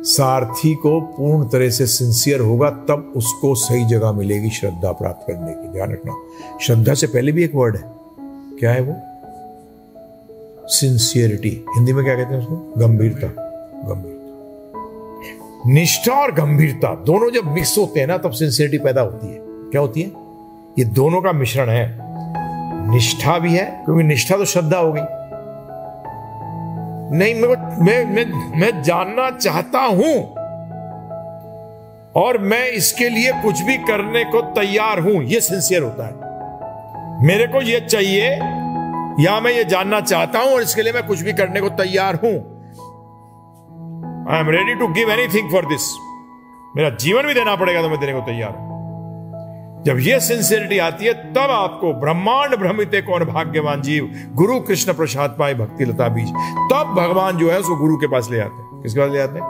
सारथी को पूर्ण तरह से सिंसियर होगा तब उसको सही जगह मिलेगी श्रद्धा प्राप्त करने की। ध्यान रखना, श्रद्धा से पहले भी एक वर्ड है, क्या है वो? सिंसियरिटी। हिंदी में क्या कहते हैं उसको? गंभीरता। गंभीरता, निष्ठा और गंभीरता दोनों जब मिक्स होते हैं ना तब सिंसियरिटी पैदा होती है। क्या होती है? ये दोनों का मिश्रण है। निष्ठा भी है, क्योंकि निष्ठा तो श्रद्धा हो गई। नहीं, मैं जानना चाहता हूं और मैं इसके लिए कुछ भी करने को तैयार हूं, यह सिंसियर होता है। मेरे को यह चाहिए या मैं ये जानना चाहता हूं और इसके लिए मैं कुछ भी करने को तैयार हूं। I am ready to give anything for this. मेरा जीवन भी देना पड़ेगा तो मैं देने को तैयार हूं। जब यह सिंसियरिटी आती है तब आपको ब्रह्मांड भ्रमिते कौन भाग्यवान जीव, गुरु कृष्ण प्रसाद पाए भक्ति लता बीज, तब भगवान जो है उसको गुरु के पास ले आते हैं। किसके पास ले आते हैं?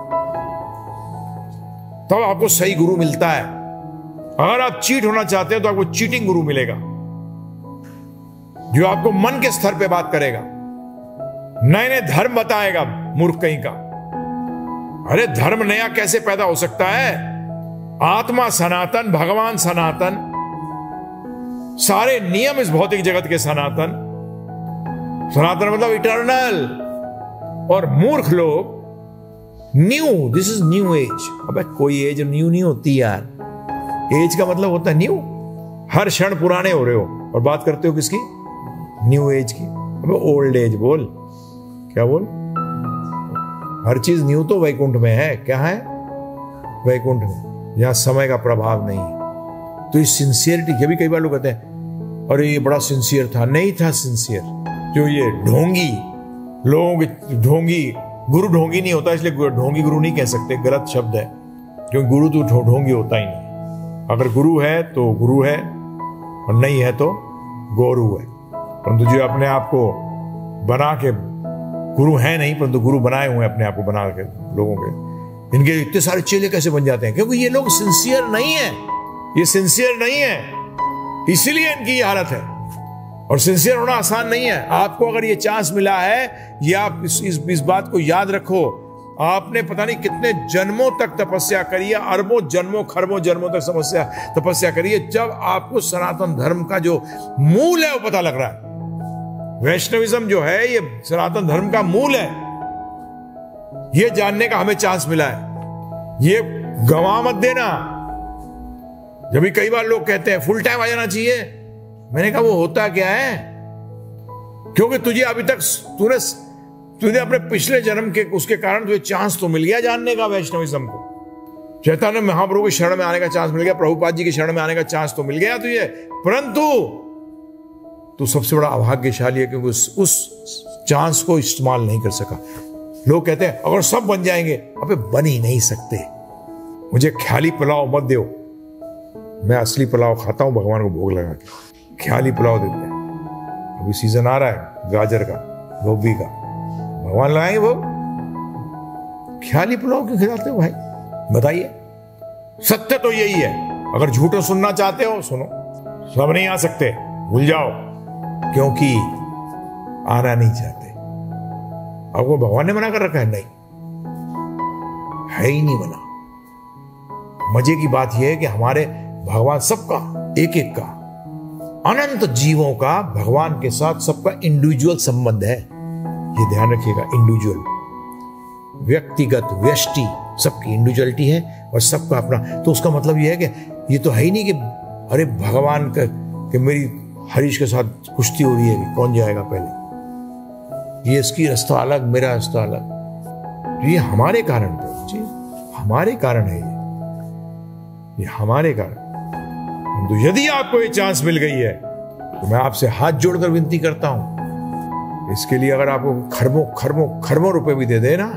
तब आपको सही गुरु मिलता है। अगर आप चीट होना चाहते हैं तो आपको चीटिंग गुरु मिलेगा, जो आपको मन के स्तर पे बात करेगा, नए नए धर्म बताएगा। मूर्ख कहीं का। अरे धर्म नया कैसे पैदा हो सकता है? आत्मा सनातन, भगवान सनातन, सारे नियम इस भौतिक जगत के सनातन। सनातन मतलब इटर्नल। और मूर्ख लोग new, this is new age. अबे कोई एज न्यू नहीं होती यार। एज का मतलब होता है न्यू। हर क्षण पुराने हो रहे हो और बात करते हो किसकी? न्यू एज की। अबे ओल्ड एज बोल। क्या बोल? हर चीज न्यू तो वैकुंठ में है। क्या है? वैकुंठ में, यहां समय का प्रभाव नहीं है। तो इस सिंसियरिटी, ये भी कई बार लोग कहते हैं अरे ये बड़ा सिंसियर था। नहीं था सिंसियर। जो ये ढोंगी लोगों की, ढोंगी गुरु ढोंगी नहीं होता, इसलिए ढोंगी गुरु नहीं कह सकते, गलत शब्द है। क्योंकि गुरु तो ढोंगी होता ही नहीं। अगर गुरु है तो गुरु है और नहीं है तो गोरू है। परंतु जो अपने आप को बना के गुरु है नहीं, परंतु गुरु बनाए हुए अपने आप को बना के लोगों के, इनके इतने सारे चेले कैसे बन जाते हैं? क्योंकि ये लोग सिंसियर नहीं है। ये सिंसियर नहीं है, इसीलिए इनकी ये हालत है। और सिंसियर होना आसान नहीं है। आपको अगर ये चांस मिला है, ये आप इस बात को याद रखो, आपने पता नहीं कितने जन्मों तक तपस्या करी है, अरबों जन्मों खरबों जन्मों तक तपस्या करी है, जब आपको सनातन धर्म का जो मूल है वो पता लग रहा है। वैष्णविज्म जो है ये सनातन धर्म का मूल है। ये जानने का हमें चांस मिला है। ये गंवा मत देना। जब भी कई बार लोग कहते हैं फुल टाइम आ जाना चाहिए, मैंने कहा वो होता क्या है? क्योंकि तुझे अभी तक तूने अपने पिछले जन्म के उसके कारण तुझे चांस तो मिल गया जानने का वैष्णविज्म को। चैतन्य महाप्रभु की शरण में आने का चांस मिल गया, प्रभुपाद जी की शरण में आने का चांस तो मिल गया तुझे, परंतु तू सबसे बड़ा अभाग्यशाली है क्योंकि उस चांस को इस्तेमाल नहीं कर सका। लोग कहते हैं अगर सब बन जाएंगे, अबे बन ही नहीं सकते। मुझे ख्याली पुलाव मत दो, मैं असली पुलाव खाता हूं भगवान को भोग लगा के। ख्याली पुलाव देते हैं। अभी सीजन आ रहा है गाजर का, गोभी का, भगवान लगाएंगे भोग। ख्याली पुलाव क्यों खिलाते हो भाई? बताइए। सत्य तो यही है। अगर झूठो सुनना चाहते हो सुनो, सब नहीं आ सकते, भूल जाओ, क्योंकि आना नहीं चाहते। आपको भगवान ने मना कर रखा है? नहीं, है ही नहीं मना। मजे की बात यह है कि हमारे भगवान सबका, एक एक का, अनंत जीवों का भगवान के साथ सबका इंडिविजुअल संबंध है। ये ध्यान रखिएगा, इंडिविजुअल, व्यक्तिगत, व्यष्टि, सबकी इंडिविजुअलिटी है और सबका अपना। तो उसका मतलब यह है कि ये तो है ही नहीं कि अरे भगवान का कि मेरी हरीश के साथ कुश्ती हो रही है कि कौन जाएगा पहले। ये इसकी रास्ता अलग, मेरा रास्ता अलग। ये हमारे कारण है जी, हमारे कारण है ये हमारे कारण। तो यदि आपको ये चांस मिल गई है तो मैं आपसे हाथ जोड़कर विनती करता हूं, इसके लिए अगर आपको खरबों खरबों खरबों रुपए भी दे देना,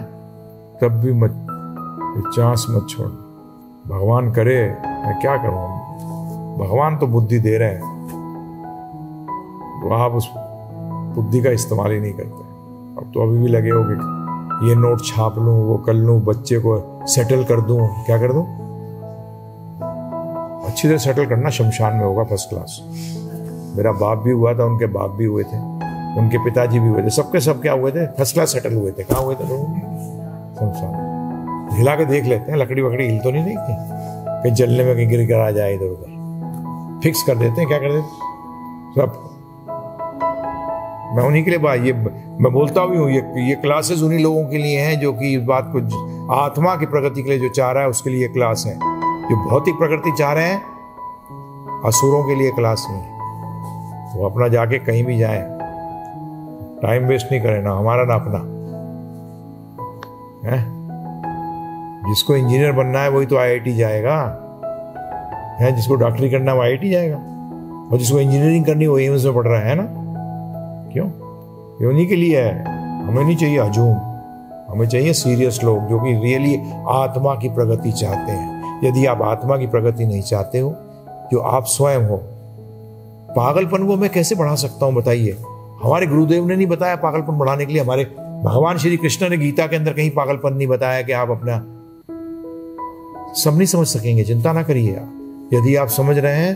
तब भी मत, ये चांस मत छोड़। भगवान करे, मैं क्या करूं? भगवान तो बुद्धि दे रहे हैं, तो आप उस बुद्धि का इस्तेमाल ही नहीं करते। अब तो अभी भी लगे हो कि ये नोट छाप लूं, वो कर लूं, बच्चे को सेटल कर दूं। क्या कर दूं? अच्छी तरह सेटल करना, शमशान में होगा फर्स्ट क्लास। मेरा बाप भी हुआ था, उनके बाप भी हुए थे, उनके पिताजी भी हुए थे, सबके सब क्या हुए थे? फर्स्ट क्लास सेटल हुए थे। कहाँ हुए थे लोग? शमशान। हिला के देख लेते हैं, लकड़ी वकड़ी हिल तो नहीं रही कहीं जलने में कहीं गिर कर आ जाए इधर उधर, फिक्स कर देते हैं। क्या कर देते सब। मैं उन्हीं के लिए बात, ये मैं बोलता भी हूँ, ये क्लासेस उन्हीं लोगों के लिए हैं जो कि इस बात को आत्मा की प्रगति के लिए जो चाह रहा है उसके लिए क्लास है। जो भौतिक प्रगति चाह रहे हैं असुरों के लिए क्लास नहीं है। वो अपना जाके कहीं भी जाए, टाइम वेस्ट नहीं करें, ना हमारा ना अपना है। जिसको इंजीनियर बनना है वही तो आईआईटी जाएगा है, जिसको डॉक्टरी करना है वो आईआईटी जाएगा, और जिसको इंजीनियरिंग करनी वो एम्स में पढ़ रहा है ना। क्यों? ये उन्हीं के लिए है। हमें नहीं चाहिए हजूम, हमें चाहिए सीरियस लोग जो कि रियली आत्मा की प्रगति चाहते हैं। यदि आप आत्मा की प्रगति नहीं चाहते हो, जो आप स्वयं हो, पागलपन को मैं कैसे बढ़ा सकता हूं बताइए? हमारे गुरुदेव ने नहीं बताया पागलपन बढ़ाने के लिए। हमारे भगवान श्री कृष्ण ने गीता के अंदर कहीं पागलपन नहीं बताया कि आप अपना सब नहीं समझ सकेंगे। चिंता ना करिए। यदि आप समझ रहे हैं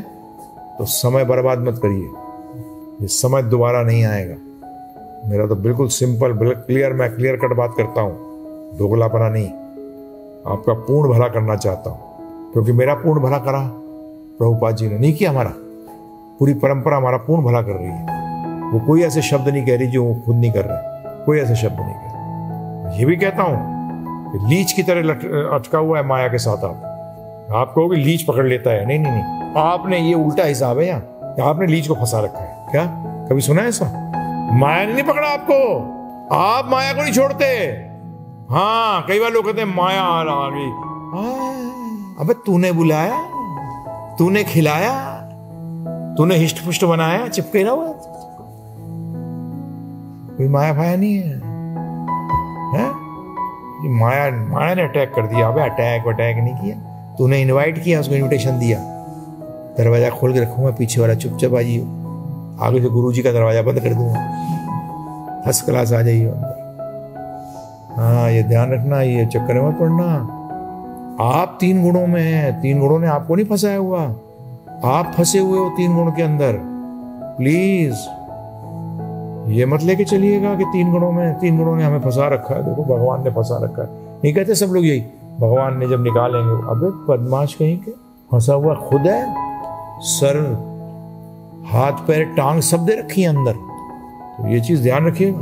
तो समय बर्बाद मत करिए, ये समय दोबारा नहीं आएगा। मेरा तो बिल्कुल सिंपल, क्लियर, मैं क्लियर कट बात करता हूं, दोगलापना नहीं। आपका पूर्ण भला करना चाहता हूं, क्योंकि मेरा पूर्ण भला करा प्रभुपाद जी ने नहीं किया, हमारा पूरी परंपरा हमारा पूर्ण भला कर रही है। वो कोई ऐसे शब्द नहीं कह रही जो वो खुद नहीं कर रहे, कोई ऐसे शब्द नहीं कह रहे। ये भी कहता हूं कि लीच की तरह अटका हुआ है माया के साथ। आप कहोगे लीच पकड़ लेता है, नहीं नहीं नहीं, आपने ये उल्टा हिसाब है। यहाँ आपने लीच को फंसा रखा है। क्या कभी सुना है ऐसा? माया ने नहीं पकड़ा आपको, आप माया को नहीं छोड़ते। हाँ, कई बार लोग कहते हैं माया आ गई। अबे तूने बुलाया, तूने खिलाया, तूने हिष्ट पुष्ट बनाया, चिपके ना हुआ। कोई माया फाया नहीं है? माया ने अटैक कर दिया। अबे अटैक नहीं किया, तूने इनवाइट किया, उसको इनविटेशन दिया। दरवाजा खोल के रखूंगा, पीछे वाला चुपचाप आ जाइए, आगे से गुरुजी का दरवाजा बंद कर दूंगा, फर्स्ट क्लास आ जाइए अंदर। हाँ, ये ध्यान रखना, ये चक्कर में मत पड़ना। आप 3 गुणों में हैं, 3 गुणों ने आपको नहीं फंसाया हुआ, आप फंसे हुए हो 3 गुण के अंदर। प्लीज ये मत लेके चलिएगा कि 3 गुणों ने हमें फंसा रखा है। देखो भगवान ने फंसा रखा है, नहीं कहते सब लोग यही, भगवान ने जब निकालेंगे। अबे बदमाश कहीं के, फंसा हुआ खुद है। सर, हाथ पैर टांग सब दे रखी है अंदर। तो ये चीज ध्यान रखिएगा।